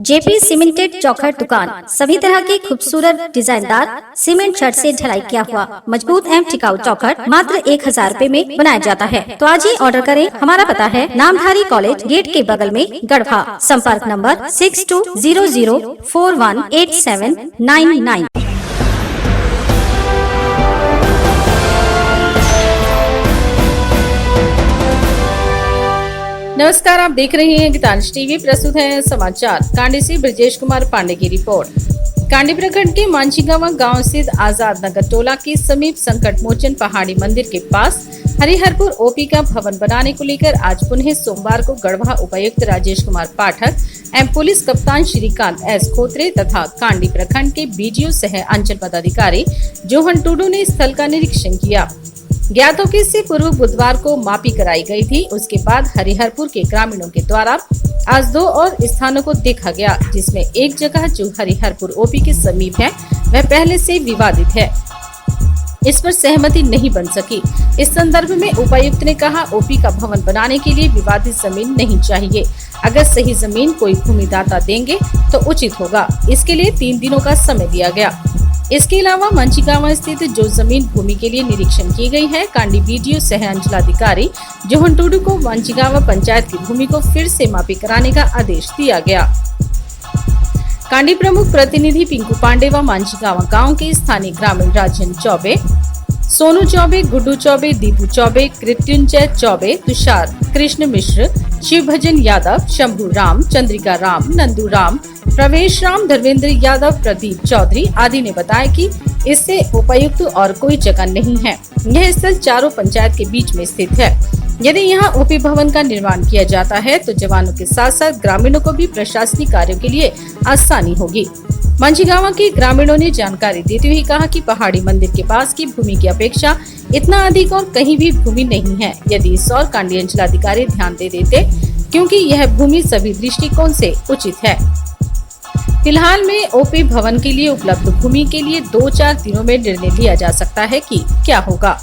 JP cemented चौखट दुकान सभी तरह की खूबसूरत डिजाइनदार सीमेंट छड़ से ढलाई किया हुआ मजबूत एवं टिकाऊ चौखट मात्र 1000 रुपए में बनाया जाता है। तो आज ही ऑर्डर करें। हमारा पता है नामधारी कॉलेज गेट के बगल में गढ़वा। संपर्क नंबर 6200418799। नमस्कार, आप देख रहे हैं गीतांश टीवी। प्रस्तुत है समाचार। कांडी से ब्रजेश कुमार पांडे की रिपोर्ट। कांडी प्रखंड के मांझीगावा गांव स्थित आजाद नगर टोला के समीप संकट मोचन पहाड़ी मंदिर के पास हरिहरपुर ओपी का भवन बनाने को लेकर आज पुनः सोमवार को गढ़वा उपायुक्त राजेश कुमार पाठक एवं पुलिस कप्तान श्रीकांत एस खोत्रे तथा कांडी प्रखंड के बीडीओ सह अंचल पदाधिकारी जोहन टुडू ने स्थल का निरीक्षण किया। ज्ञात हो कि इससे पूर्व बुधवार को मापी कराई गई थी। उसके बाद हरिहरपुर के ग्रामीणों के द्वारा आज 2 और स्थानों को देखा गया, जिसमें एक जगह जो हरिहरपुर ओपी के समीप है वह पहले से विवादित है। इस पर सहमति नहीं बन सकी। इस संदर्भ में उपायुक्त ने कहा, ओपी का भवन बनाने के लिए विवादित जमीन नहीं चाहिए। अगर सही जमीन कोई भूमिदाता देंगे तो उचित होगा। इसके लिए 3 दिनों का समय दिया गया। इसके अलावा मांझीगावा स्थित जो जमीन भूमि के लिए निरीक्षण की गई है, कांडी बीडीओ सह अंचलाधिकारी जोहन टुडू को मांझीगावा पंचायत की भूमि को फिर से मापी कराने का आदेश दिया गया। कांडी प्रमुख प्रतिनिधि पिंकू पांडे व मांझीगावा गांव के स्थानीय ग्रामीण राजन चौबे, सोनू चौबे, गुड्डू चौबे, दीपू चौबे, कृत्युंजय चौबे, तुषार कृष्ण मिश्र, शिवभजन यादव, शंभू राम, चंद्रिका राम, नंदू राम, प्रवेश राम, धर्मेंद्र यादव, प्रदीप चौधरी आदि ने बताया कि इससे उपायुक्त और कोई जगह नहीं है। यह स्थल चारों पंचायत के बीच में स्थित है। यदि यहाँ ओपी भवन का निर्माण किया जाता है तो जवानों के साथ साथ ग्रामीणों को भी प्रशासनिक कार्यों के लिए आसानी होगी। मांझीगावा के ग्रामीणों ने जानकारी देते हुए कहा कि पहाड़ी मंदिर के पास की भूमि की अपेक्षा इतना अधिक और कहीं भी भूमि नहीं है। यदि इस और कांडी अंचलाधिकारी ध्यान दे देते, क्योंकि यह भूमि सभी दृष्टिकोण से उचित है। फिलहाल में ओपी भवन के लिए उपलब्ध भूमि के लिए 2-4 दिनों में निर्णय लिया जा सकता है कि क्या होगा।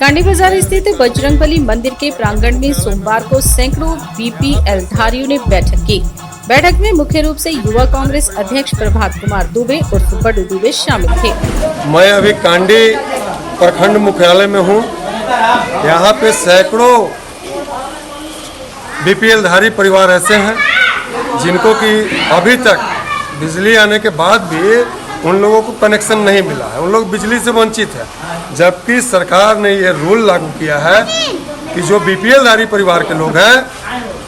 कांडी बाजार स्थित बजरंगबली मंदिर के प्रांगण में सोमवार को सैकड़ों बीपीएल धारियों ने बैठक की। बैठक में मुख्य रूप से युवा कांग्रेस अध्यक्ष प्रभात कुमार दुबे उर्फ बड़ू दुबे शामिल थे। मैं अभी कांडी प्रखंड मुख्यालय में हूँ। यहाँ पे सैकड़ों बीपीएल धारी परिवार ऐसे हैं जिनको कि अभी तक बिजली आने के बाद भी उन लोगों को कनेक्शन नहीं मिला है। उन लोग बिजली से वंचित है, जबकि सरकार ने ये रूल लागू किया है कि जो बीपीएल धारी परिवार के लोग हैं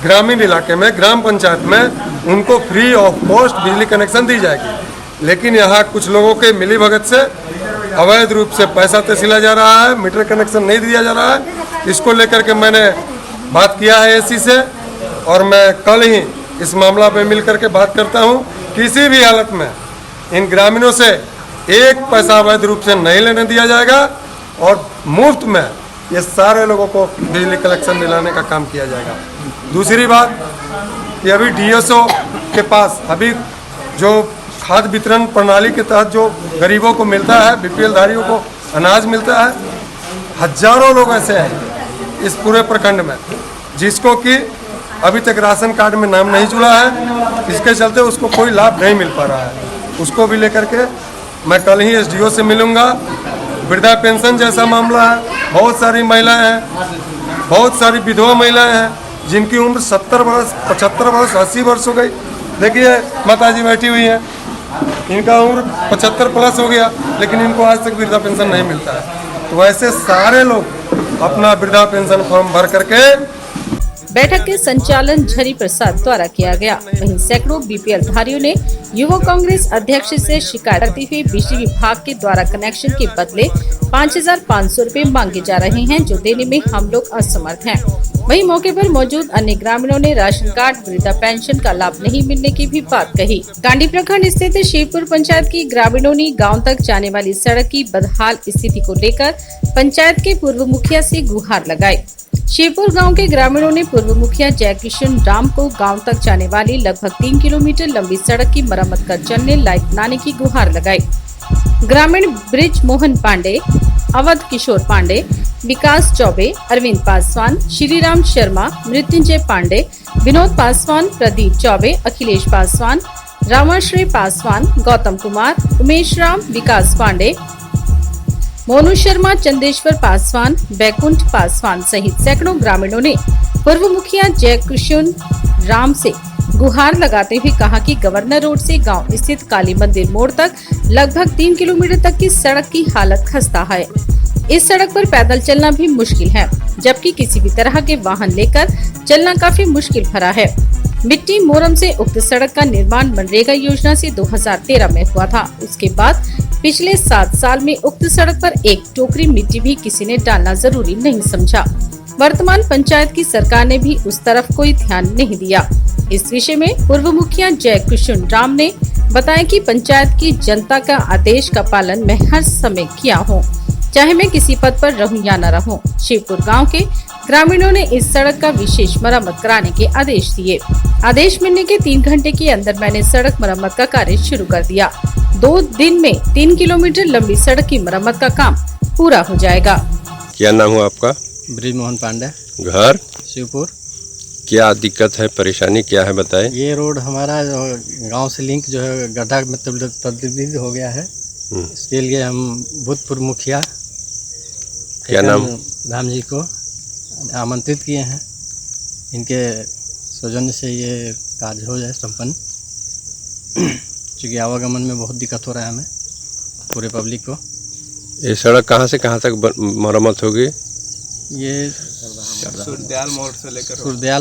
ग्रामीण इलाके में, ग्राम पंचायत में, उनको फ्री ऑफ कॉस्ट बिजली कनेक्शन दी जाएगी। लेकिन यहाँ कुछ लोगों के मिलीभगत से अवैध रूप से पैसा तहसीला जा रहा है, मीटर कनेक्शन नहीं दिया जा रहा है। इसको लेकर के मैंने बात किया है एसी से, और मैं कल ही इस मामला पे मिल करके बात करता हूँ। किसी भी हालत में इन ग्रामीणों से एक पैसा अवैध रूप से नहीं लेने दिया जाएगा और मुफ्त में ये सारे लोगों को बिजली कनेक्शन दिलाने का काम किया जाएगा। दूसरी बात कि अभी डीएसओ के पास अभी जो खाद्य वितरण प्रणाली के तहत जो गरीबों को मिलता है, बीपीएल धारियों को अनाज मिलता है, हजारों लोग ऐसे हैं इस पूरे प्रखंड में जिसको कि अभी तक राशन कार्ड में नाम नहीं जुड़ा है। इसके चलते उसको कोई लाभ नहीं मिल पा रहा है। उसको भी लेकर के मैं कल ही एसडीओ से मिलूंगा। वृद्धा पेंशन जैसा मामला है, बहुत सारी महिलाएं हैं, बहुत सारी विधवा महिलाएं हैं जिनकी उम्र 70 वर्ष, 75 वर्ष, 80 वर्ष हो गई। देखिए माताजी बैठी हुई हैं, इनका उम्र 75 प्लस हो गया, लेकिन इनको आज तक वृद्धा पेंशन नहीं मिलता है। तो ऐसे सारे लोग अपना वृद्धा पेंशन फॉर्म भर करके। बैठक के संचालन झरी प्रसाद द्वारा किया गया। वहीं सैकड़ों बीपीएल धारियों ने युवा कांग्रेस अध्यक्ष से शिकायत करते हुए बिजली विभाग के द्वारा कनेक्शन के बदले 5500 रुपए मांगे जा रहे हैं, जो देने में हम लोग असमर्थ हैं। वहीं मौके पर मौजूद अन्य ग्रामीणों ने राशन कार्ड, वृद्धा पेंशन का लाभ नहीं मिलने की भी बात कही। कांडी प्रखंड स्थित शिवपुर पंचायत की ग्रामीणों ने गाँव तक जाने वाली सड़क की बदहाल स्थिति को लेकर पंचायत के पूर्व मुखिया से गुहार लगाई। शिवपुर गांव के ग्रामीणों ने पूर्व मुखिया जयकिशन राम को गांव तक जाने वाली लगभग 3 किलोमीटर लंबी सड़क की मरम्मत कर चलने लायक बनाने की गुहार लगाई। ग्रामीण ब्रिज मोहन पांडे, अवध किशोर पांडे, विकास चौबे, अरविंद पासवान, श्रीराम शर्मा, मृत्युंजय पांडे, विनोद पासवान, प्रदीप चौबे, अखिलेश पासवान, रामाश्री पासवान, गौतम कुमार, उमेश राम, विकास पांडे, मोनू शर्मा, चंदेश्वर पासवान, बैकुंठ पासवान सहित सैकड़ों ग्रामीणों ने पूर्व मुखिया जयकिशन राम से गुहार लगाते हुए कहा कि गवर्नर रोड से गांव स्थित काली मंदिर मोड़ तक लगभग 3 किलोमीटर तक की सड़क की हालत खस्ता है। इस सड़क पर पैदल चलना भी मुश्किल है, जबकि किसी भी तरह के वाहन लेकर चलना काफी मुश्किल भरा है। मिट्टी मोरम से उक्त सड़क का निर्माण मनरेगा योजना से 2013 में हुआ था। उसके बाद पिछले 7 साल में उक्त सड़क पर एक टोकरी मिट्टी भी किसी ने डालना जरूरी नहीं समझा। वर्तमान पंचायत की सरकार ने भी उस तरफ कोई ध्यान नहीं दिया। इस विषय में पूर्व मुखिया जयकिशन राम ने बताया कि पंचायत की जनता का आदेश का पालन मैं हर समय किया हूँ, चाहे मैं किसी पद पर रहूं या न रहूं। शिवपुर गांव के ग्रामीणों ने इस सड़क का विशेष मरम्मत कराने के आदेश दिए। आदेश मिलने के 3 घंटे के अंदर मैंने सड़क मरम्मत का कार्य शुरू कर दिया। 2 दिन में 3 किलोमीटर लंबी सड़क की मरम्मत का काम पूरा हो जाएगा। क्या नाम हुआ आपका? ब्रिजमोहन पांडे, घर शिवपुर। क्या दिक्कत है, परेशानी क्या है बताएं? ये रोड हमारा जो गांव से लिंक जो है गड्ढा में तब्दील हो गया है। इसके लिए हम भूतपूर्व मुखिया क्या नाम? राम जी को आमंत्रित किए हैं। इनके सौजन्य से ये कार्य हो जाए संपन्न, क्योंकि आवागमन में बहुत दिक्कत हो रहा है हमें, पूरे पब्लिक को। ये सड़क कहाँ से कहाँ तक मरम्मत होगी? ये सुरदयाल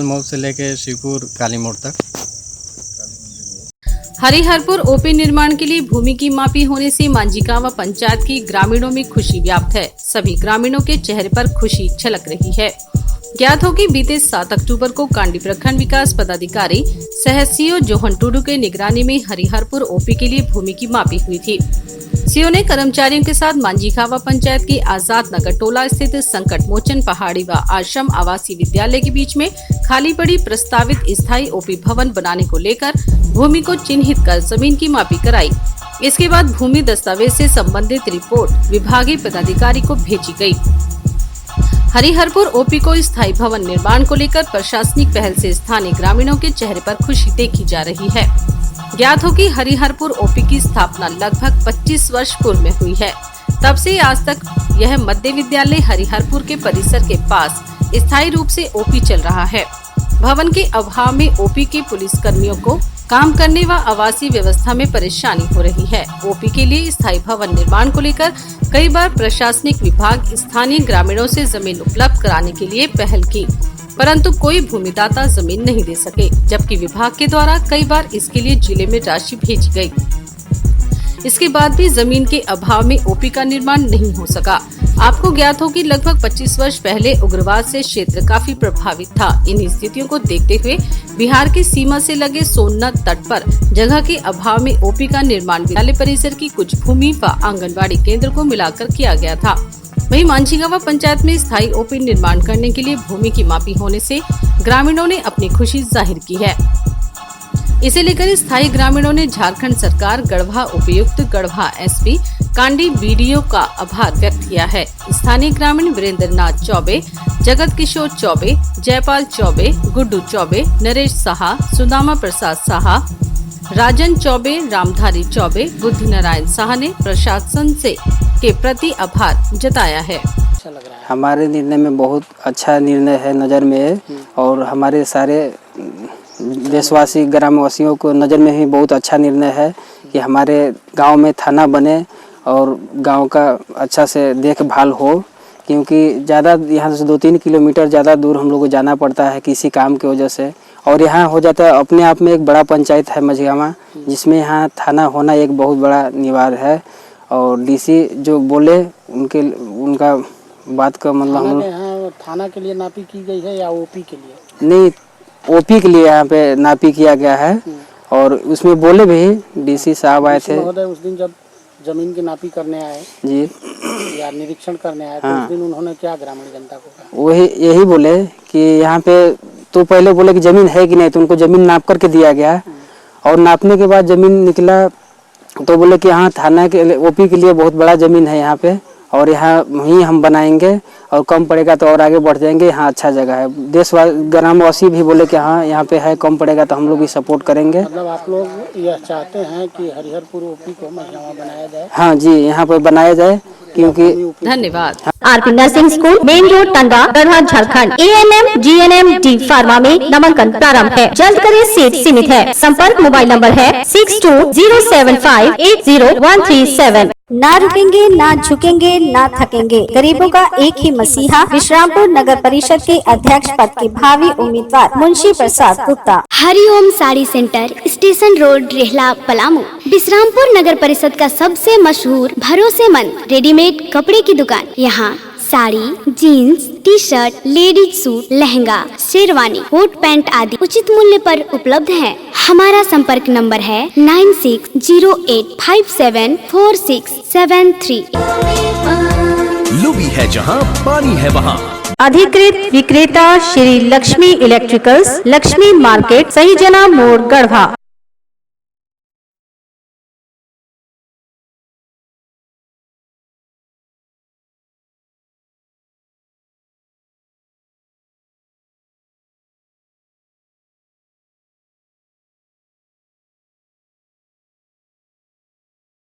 मोड़ से लेकर शिवपुर काली मोड़ तक। हरिहरपुर ओपी निर्माण के लिए भूमि की मापी होने से मांझीगांव पंचायत की ग्रामीणों में खुशी व्याप्त है। सभी ग्रामीणों के चेहरे पर खुशी झलक रही है। ज्ञात हो कि बीते 7 अक्टूबर को कांडी प्रखंड विकास पदाधिकारी सह सीओ जोहन टुडू के निगरानी में हरिहरपुर ओपी के लिए भूमि की मापी हुई थी। सीओ ने कर्मचारियों के साथ मांझीगांव पंचायत की आजाद नगर टोला स्थित संकट मोचन पहाड़ी व आश्रम आवासीय विद्यालय के बीच में खाली पड़ी प्रस्तावित स्थायी ओपी भवन बनाने को लेकर भूमि को चिन्हित कर जमीन की मापी कराई। इसके बाद भूमि दस्तावेज से संबंधित रिपोर्ट विभागीय पदाधिकारी को भेजी गयी। हरिहरपुर ओपी को स्थायी भवन निर्माण को लेकर प्रशासनिक पहल से स्थानीय ग्रामीणों के चेहरे पर खुशी देखी जा रही है। ज्ञात हो कि हरिहरपुर ओपी की स्थापना लगभग 25 वर्ष पूर्व में हुई है। तब से आज तक यह मध्य विद्यालय हरिहरपुर के परिसर के पास स्थायी रूप से ओपी चल रहा है। भवन के अभाव में ओपी के पुलिस कर्मियों को काम करने व आवासीय व्यवस्था में परेशानी हो रही है। ओपी के लिए स्थायी भवन निर्माण को लेकर कई बार प्रशासनिक विभाग स्थानीय ग्रामीणों से जमीन उपलब्ध कराने के लिए पहल की, परंतु कोई भूमिदाता जमीन नहीं दे सके, जबकि विभाग के द्वारा कई बार इसके लिए जिले में राशि भेजी गई। इसके बाद भी जमीन के अभाव में ओपी का निर्माण नहीं हो सका। आपको ज्ञात हो कि लगभग 25 वर्ष पहले उग्रवाद से क्षेत्र काफी प्रभावित था। इन स्थितियों को देखते हुए बिहार की सीमा से लगे सोननाथ तट पर जगह के अभाव में ओपी का निर्माण विद्यालय परिसर की कुछ भूमि व आंगनबाड़ी केंद्र को मिलाकर किया गया था। वहीं मांझीगांव पंचायत में स्थायी ओपी निर्माण करने के लिए भूमि की मापी होने से ग्रामीणों ने अपनी खुशी जाहिर की है। इसे लेकर स्थायी ग्रामीणों ने झारखंड सरकार, गढ़वा उपायुक्त, गढ़वा एसपी, कांडी बीडीओ का आभार व्यक्त किया है। स्थानीय ग्रामीण वीरेंद्र नाथ चौबे, जगत किशोर चौबे, जयपाल चौबे, गुड्डू चौबे, नरेश साहा, सुदामा प्रसाद साहा, राजन चौबे, रामधारी चौबे, बुद्धि नारायण साहा ने प्रशासन से के प्रति आभार जताया है। हमारे निर्णय में बहुत अच्छा निर्णय है नज़र में, और हमारे सारे देशवासी ग्रामवासियों को नज़र में ही बहुत अच्छा निर्णय है कि हमारे गांव में थाना बने और गांव का अच्छा से देखभाल हो, क्योंकि ज़्यादा यहाँ से 2-3 किलोमीटर ज़्यादा दूर हम लोग को जाना पड़ता है किसी काम की वजह से, और यहाँ हो जाता है अपने आप में एक बड़ा पंचायत है मांझीगांव, जिसमें यहाँ थाना होना एक बहुत बड़ा अनिवार्य है। और डीसी जो बोले उनका बात का मतलब थाना के लिए नापी की गई है या ओपी के लिए? नहीं, ओपी के लिए यहाँ पे नापी किया गया है, और उसमें बोले भी डीसी साहब आए थे महोदय उस दिन जब जमीन की नापी करने आए जी या निरीक्षण करने आए, तो उस दिन उन्होंने क्या ग्रामीण जनता को कहा? वही यही बोले कि यहाँ पे तो पहले बोले कि जमीन है कि नहीं, तो उनको जमीन नाप करके दिया गया, और नापने के बाद जमीन निकला तो बोले कि हाँ थाना के ओपी के लिए बहुत बड़ा जमीन है यहाँ पे, और यहाँ वहीं हम बनाएंगे और कम पड़ेगा तो और आगे बढ़ जाएंगे। यहाँ अच्छा जगह है, ग्रामवासी भी बोले कि हाँ यहाँ पे है, कम पड़ेगा तो हम लोग भी सपोर्ट करेंगे। मतलब आप लोग यह चाहते हैं कि हरिहरपुर ओपी को महिलावां बनाया जाए? हाँ जी, यहाँ पे बनाया जाए क्योंकि धन्यवाद। RP nursing school, main road, Tandwa, Garhwa, Jharkhand. ANM, GNM, D pharma में नामांकन प्रारंभ है। जल्द करें, सीट सीमित है। संपर्क मोबाइल नंबर है 6207580137। ना रुकेंगे, ना झुकेंगे, ना थकेंगे। गरीबों का एक ही मसीहा, विश्रामपुर नगर परिषद के अध्यक्ष पद के भावी उम्मीदवार Munshi Prasad Gupta. Hariom sari centre, station road, Rehla, Palamu. Vishrampur नगर परिषद का सबसे मशहूर भरोसेमंद रेडीमेड कपड़े की दुकान। यहाँ sari, jeans, T shirt, ladies suit, lehenga, sherwani, coat pant आदि उचित मूल्य पर उपलब्ध है। हमारा संपर्क नंबर है 9608574673। लुबी है जहां पानी है वहां। अधिकृत विक्रेता श्री लक्ष्मी इलेक्ट्रिकल्स, लक्ष्मी मार्केट, सही जना मोड़, गढ़वा।